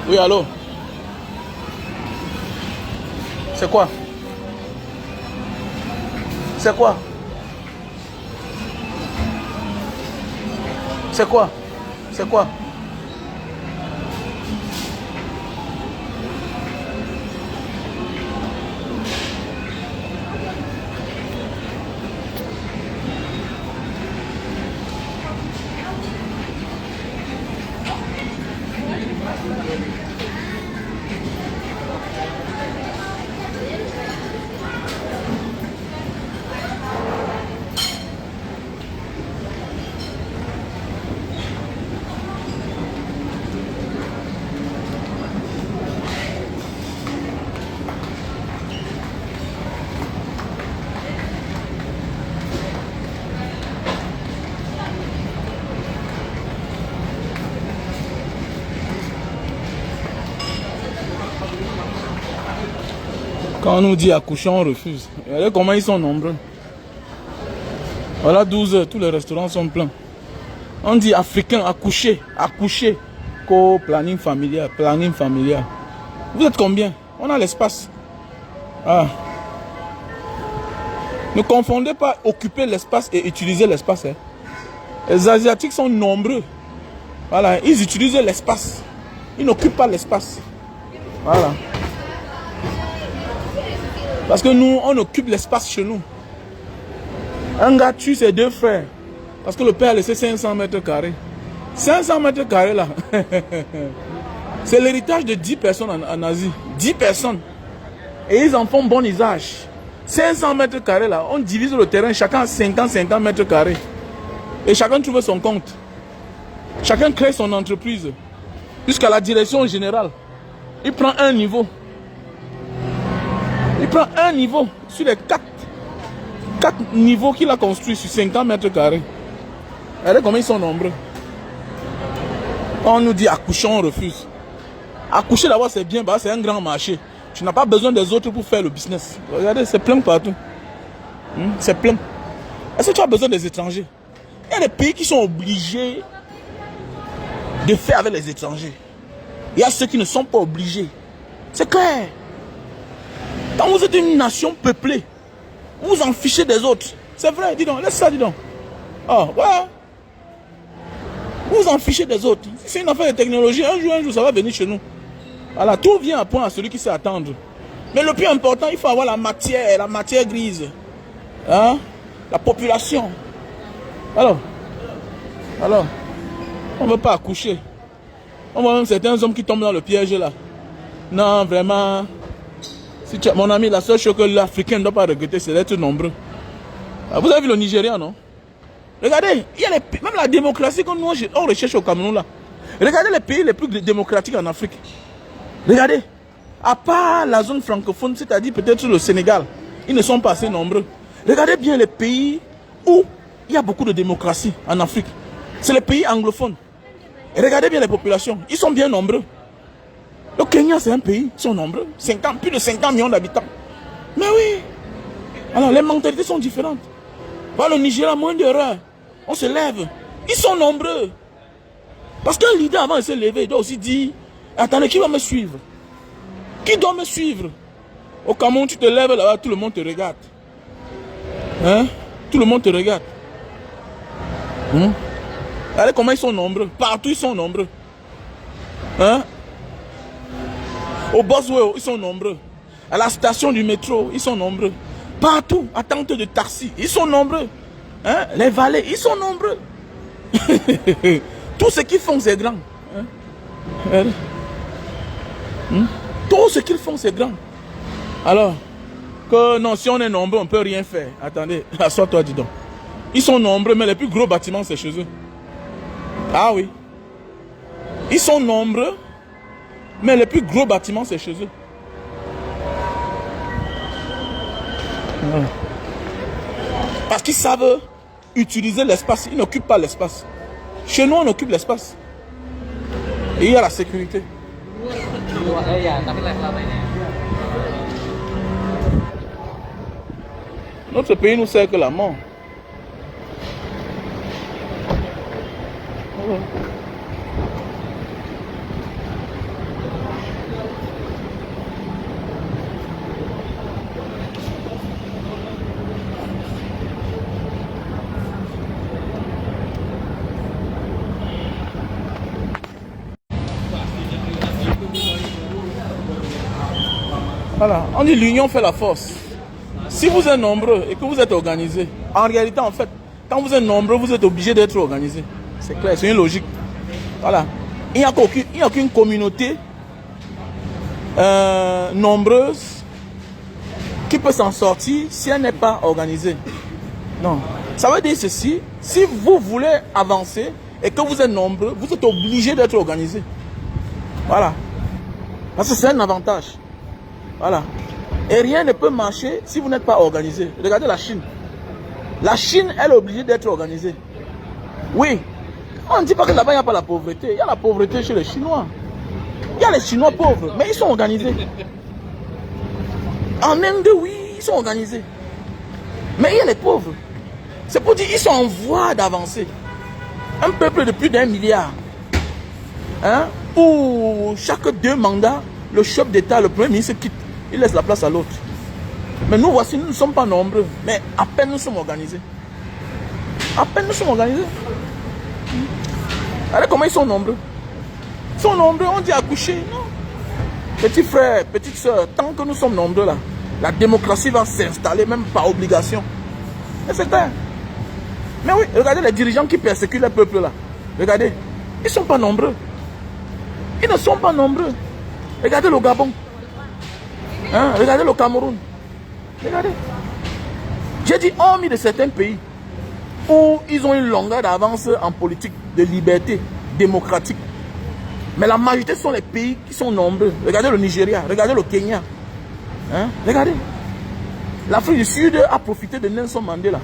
Oui, allô? C'est quoi? C'est quoi? C'est quoi? C'est quoi? Quand on nous dit accoucher, on refuse. Regardez comment ils sont nombreux. Voilà 12 heures, tous les restaurants sont pleins. On dit africain, accoucher, accoucher. Co-planning familial, planning familial. Vous êtes combien? On a l'espace. Ah. Ne confondez pas occuper l'espace et utiliser l'espace. Hein. Les Asiatiques sont nombreux. Voilà, ils utilisent l'espace. Ils n'occupent pas l'espace. Voilà. Parce que nous, on occupe l'espace chez nous. Un gars tue ses deux frères. Parce que le père a laissé 500 mètres carrés. 500 mètres carrés là. C'est l'héritage de 10 personnes en Asie. 10 personnes. Et ils en font bon usage. 500 mètres carrés là. On divise le terrain. Chacun a 50 mètres carrés. Et chacun trouve son compte. Chacun crée son entreprise. Jusqu'à la direction générale. Il prend un niveau. Il prend un niveau sur les 4 niveaux qu'il a construits sur 50 mètres carrés. Regardez comment ils sont nombreux. On nous dit accoucher, on refuse. Accoucher d'abord c'est bien, c'est un grand marché. Tu n'as pas besoin des autres pour faire le business. Regardez, c'est plein partout. C'est plein. Est-ce que tu as besoin des étrangers? Il y a des pays qui sont obligés de faire avec les étrangers. Il y a ceux qui ne sont pas obligés. C'est clair. Quand vous êtes une nation peuplée, vous vous en fichez des autres. C'est vrai, dis donc, laisse ça, dis donc. Ah, ouais. Vous vous en fichez des autres. C'est une affaire de technologie. Un jour, ça va venir chez nous. Voilà, tout vient à point à celui qui sait attendre. Mais le plus important, il faut avoir la matière grise. Hein? La population. Alors, on ne veut pas accoucher. On voit même certains hommes qui tombent dans le piège là. Non, vraiment. Si tu, mon ami, la seule chose que l'Africain ne doit pas regretter, c'est d'être nombreux. Vous avez vu le Nigeria, non? Regardez, il y a même la démocratie que nous on recherche au Cameroun là. Regardez les pays les plus démocratiques en Afrique. Regardez, à part la zone francophone, c'est-à-dire peut-être le Sénégal, ils ne sont pas assez nombreux. Regardez bien les pays où il y a beaucoup de démocratie en Afrique. C'est les pays anglophones. Et regardez bien les populations, ils sont bien nombreux. Le Kenya, c'est un pays, ils sont nombreux. Plus de 50 millions d'habitants. Mais oui. Alors, les mentalités sont différentes. Voilà, le Nigeria, moins d'erreurs. On se lève. Ils sont nombreux. Parce qu'un leader, avant de se lever, il doit aussi dire, attendez, qui va me suivre? Qui doit me suivre? Au Cameroun, tu te lèves là-bas, tout le monde te regarde. Hein? Tout le monde te regarde. Regardez comment ils sont nombreux. Partout, ils sont nombreux. Hein? Au Boswell, ils sont nombreux. À la station du métro, ils sont nombreux. Partout, à tente de taxi, ils sont nombreux. Hein? Les valets, ils sont nombreux. Tout ce qu'ils font, c'est grand. Hein? Tout ce qu'ils font, c'est grand. Alors, que non, si on est nombreux, on ne peut rien faire. Attendez, assois-toi, dis donc. Ils sont nombreux, mais les plus gros bâtiments, c'est chez eux. Ah oui. Ils sont nombreux, mais les plus gros bâtiments, c'est chez eux. Parce qu'ils savent utiliser l'espace. Ils n'occupent pas l'espace. Chez nous, on occupe l'espace. Et il y a la sécurité. Notre pays nous sert que la mort. Voilà, on dit l'union fait la force. Si vous êtes nombreux et que vous êtes organisés, en réalité, en fait, quand vous êtes nombreux, vous êtes obligé d'être organisés. C'est clair, c'est une logique. Voilà. Il n'y a aucune communauté nombreuse qui peut s'en sortir si elle n'est pas organisée. Non. Ça veut dire ceci, si vous voulez avancer et que vous êtes nombreux, vous êtes obligé d'être organisés. Voilà. Parce que c'est un avantage. Voilà. Et rien ne peut marcher si vous n'êtes pas organisé. Regardez la Chine. La Chine, elle est obligée d'être organisée. Oui. On ne dit pas que là-bas, il n'y a pas la pauvreté. Il y a la pauvreté chez les Chinois. Il y a les Chinois pauvres, mais ils sont organisés. En Inde, oui, ils sont organisés. Mais il y a les pauvres. C'est pour dire qu'ils sont en voie d'avancer. Un peuple de plus d'1 milliard. Hein, où chaque 2 mandats, le chef d'État, le premier ministre quitte. Il laisse la place à l'autre. Mais nous voici, nous ne sommes pas nombreux. Mais à peine nous sommes organisés. À peine nous sommes organisés. Regardez comment ils sont nombreux. Ils sont nombreux, on dit accoucher. Non. Petits frères, petites soeurs, tant que nous sommes nombreux là, la démocratie va s'installer même par obligation. Et c'est clair. Mais oui, regardez les dirigeants qui persécutent le peuple là. Regardez, ils ne sont pas nombreux. Ils ne sont pas nombreux. Regardez le Gabon. Hein? Regardez le Cameroun. Regardez. J'ai dit hormis de certains pays où ils ont une longueur d'avance en politique de liberté démocratique. Mais la majorité sont les pays qui sont nombreux. Regardez le Nigeria, regardez le Kenya. Hein? Regardez. L'Afrique du Sud a profité de Nelson Mandela.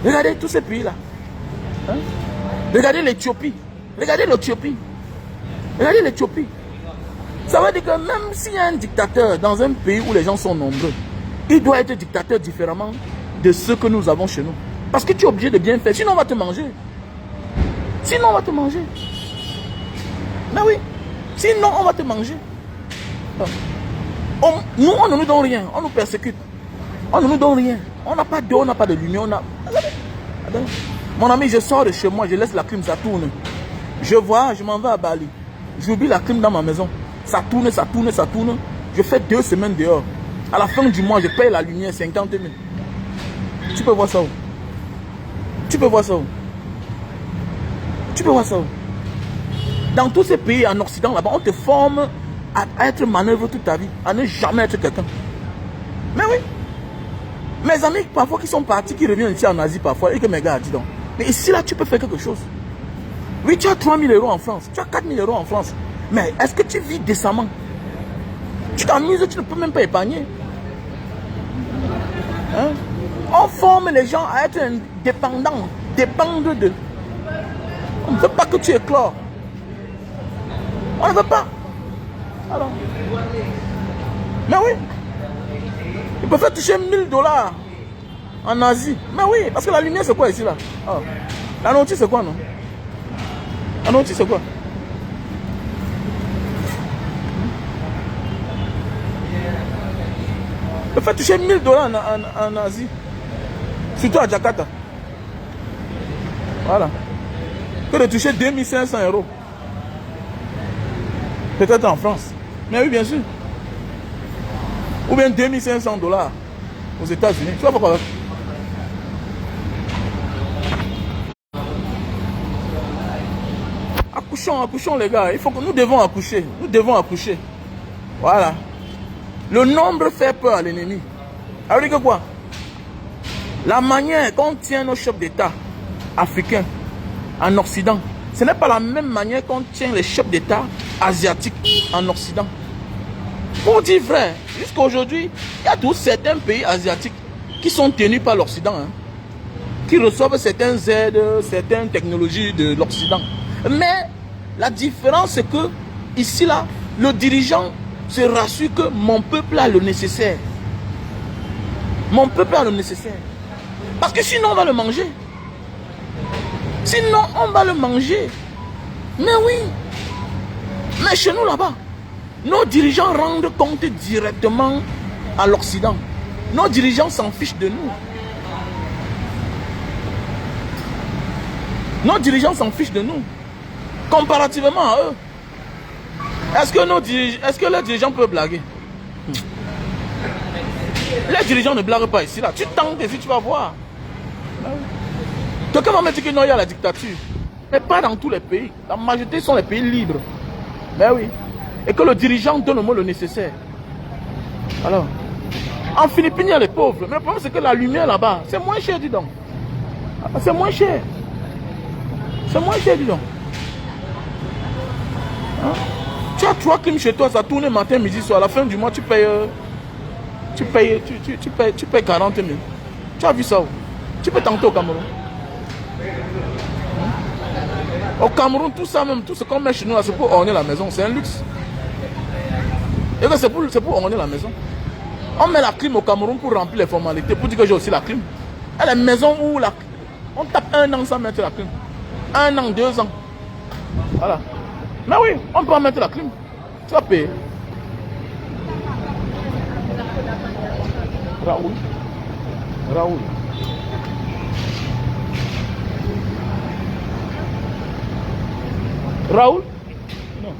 Regardez tous ces pays-là. Hein? Regardez l'Éthiopie. Regardez l'Éthiopie. Regardez l'Éthiopie. Ça veut dire que même s'il y a un dictateur dans un pays où les gens sont nombreux, il doit être dictateur différemment de ceux que nous avons chez nous. Parce que tu es obligé de bien faire. Sinon, on va te manger. Sinon, on va te manger. Mais oui. Sinon, on va te manger. Nous, on ne nous donne rien. On nous persécute. On ne nous donne rien. On n'a pas d'eau, on n'a pas de lumière. Mon ami, je sors de chez moi, je laisse la clim, ça tourne. Je vois, je m'en vais à Bali. J'oublie la clim dans ma maison. Ça tourne, ça tourne, ça tourne. Je fais 2 semaines dehors. À la fin du mois, je paye la lumière 50 000. Tu peux voir ça où? Tu peux voir ça où? Tu peux voir ça où? Dans tous ces pays en Occident, là-bas, on te forme à être manœuvre toute ta vie, à ne jamais être quelqu'un. Mais oui. Mes amis, parfois, qui sont partis, qui reviennent ici en Asie, parfois, et que mes gars, dis donc. Mais ici, là, tu peux faire quelque chose. Oui, tu as 3 000 € en France, tu as 4 000 € en France. Mais est-ce que tu vis décemment? Tu t'amuses, tu ne peux même pas épargner. Hein? On forme les gens à être dépendants, dépendre de. On ne veut pas que tu éclores. On ne veut pas. Alors. Mais oui. Ils peuvent faire toucher 1 000 $ en Asie. Mais oui, parce que la lumière, c'est quoi ici là? Oh. La notice, c'est quoi, non? La notice, c'est quoi? Ils peuvent faire toucher 1 000 $ en Asie. Surtout à Jakarta. Voilà. Que de toucher 2 500 €. Peut-être en France. Mais oui, bien sûr. Ou bien 2 500 $ aux États-Unis. Tu vois pourquoi? Accouchons, accouchons les gars. Il faut que nous devons accoucher. Nous devons accoucher. Voilà. Le nombre fait peur à l'ennemi. Alors que quoi? La manière qu'on tient nos chefs d'État africains en Occident, ce n'est pas la même manière qu'on tient les chefs d'État asiatiques en Occident. Pour dire vrai, jusqu'à aujourd'hui, il y a tous certains pays asiatiques qui sont tenus par l'Occident, hein, qui reçoivent certaines aides, certaines technologies de l'Occident. Mais la différence, c'est que ici, là, le dirigeant se rassure que mon peuple a le nécessaire. Mon peuple a le nécessaire. Parce que sinon, on va le manger. Sinon, on va le manger. Mais oui. Mais chez nous, là-bas, nos dirigeants rendent compte directement à l'Occident. Nos dirigeants s'en fichent de nous. Nos dirigeants s'en fichent de nous. Comparativement à eux. Est-ce que les dirigeants peuvent blaguer? Les dirigeants ne blaguent pas ici, là. Tu tentes ici, tu vas voir. Quelqu'un va me dire que non, il y a la dictature. Mais pas dans tous les pays. La majorité sont les pays libres. Mais oui. Et que le dirigeant donne au moins le nécessaire. Alors, en Philippines, il y a les pauvres. Mais le problème, c'est que la lumière là-bas, c'est moins cher, dis donc. C'est moins cher. C'est moins cher, dis donc. Hein? Tu as 3 clims chez toi, ça tourne matin, midi, soir. À la fin du mois, tu payes 40 000. Tu as vu ça où? Tu peux tenter au Cameroun. Au Cameroun, tout ça même, tout ce qu'on met chez nous là, c'est pour orner la maison. C'est un luxe. Et que c'est pour orner la maison. On met la clim au Cameroun pour remplir les formalités, pour dire que j'ai aussi la clim. Et les maisons où on tape 1 an sans mettre la clim. 1 an, 2 ans. Voilà. Mais oui, on peut en mettre la clim. Tu vas payer. Raoul. Raoul. Raoul? Non.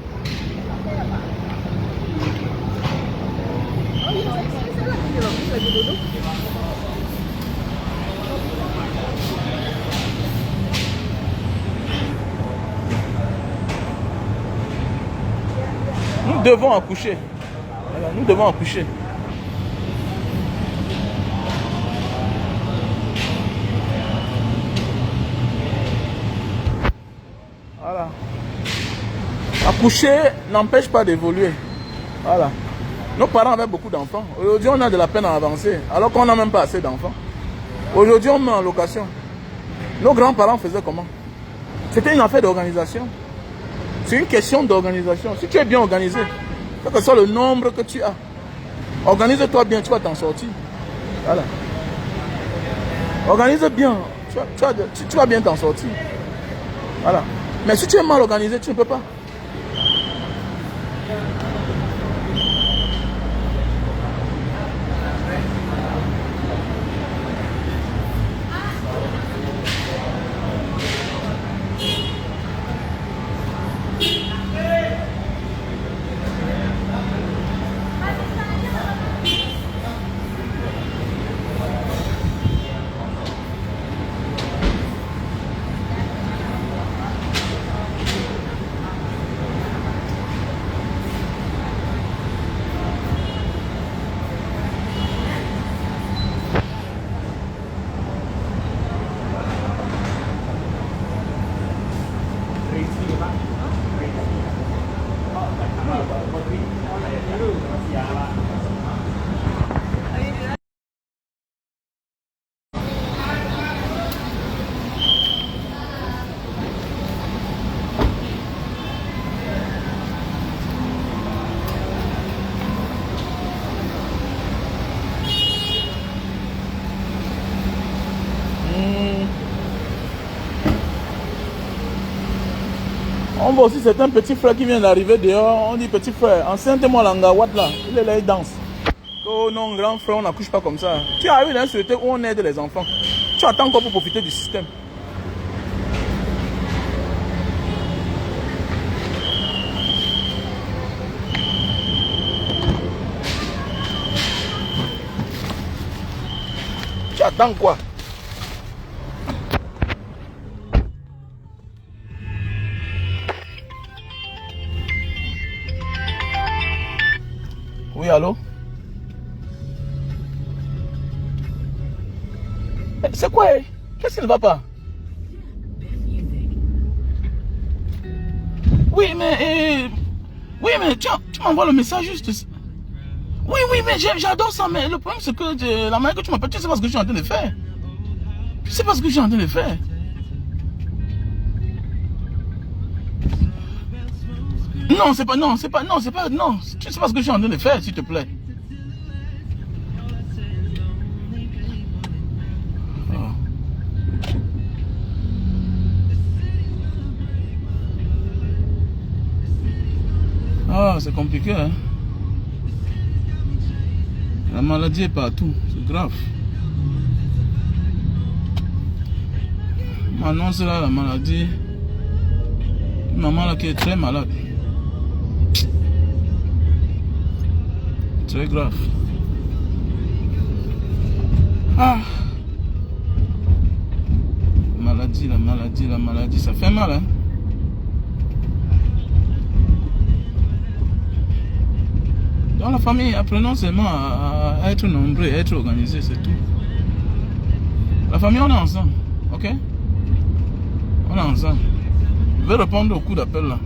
Nous devons accoucher. Voilà, nous devons accoucher. Voilà. Accoucher n'empêche pas d'évoluer. Voilà. Nos parents avaient beaucoup d'enfants. Aujourd'hui, on a de la peine à avancer, alors qu'on n'a même pas assez d'enfants. Aujourd'hui, on met en location. Nos grands-parents faisaient comment? C'était une affaire d'organisation. C'est une question d'organisation. Si tu es bien organisé, quel que soit le nombre que tu as, organise-toi bien, tu vas t'en sortir. Voilà. Organise bien, tu vas bien t'en sortir. Voilà. Mais si tu es mal organisé, tu ne peux pas. On voit aussi certains petits frères qui viennent d'arriver dehors. On dit petit frère, enseigne-moi l'angawat là. Il est là, il danse. Oh non, grand frère, on n'accouche pas comme ça. Tu arrives dans une société où on aide les enfants. Tu attends encore pour profiter du système. Tu attends quoi? Oui, allô? C'est quoi? Qu'est-ce qui ne va pas? Oui, mais tu m'envoies le message juste. Oui, mais j'adore ça, mais le problème c'est que la manière que tu m'appelles, tu sais pas ce que je suis en train de faire. Tu sais pas ce que je suis en train de faire. Non, c'est pas, non, tu sais pas ce que je suis en train de faire, s'il te plaît. Ah, c'est compliqué, hein. La maladie est partout, c'est grave. Maintenant, c'est là la maladie. Une maman là qui est très malade. Très grave. Ah. La maladie, ça fait mal, hein. Dans la famille, apprenons seulement à être nombreux, à être organisés, c'est tout. La famille, on est ensemble, ok? On est ensemble. Je vais répondre au coup d'appel là.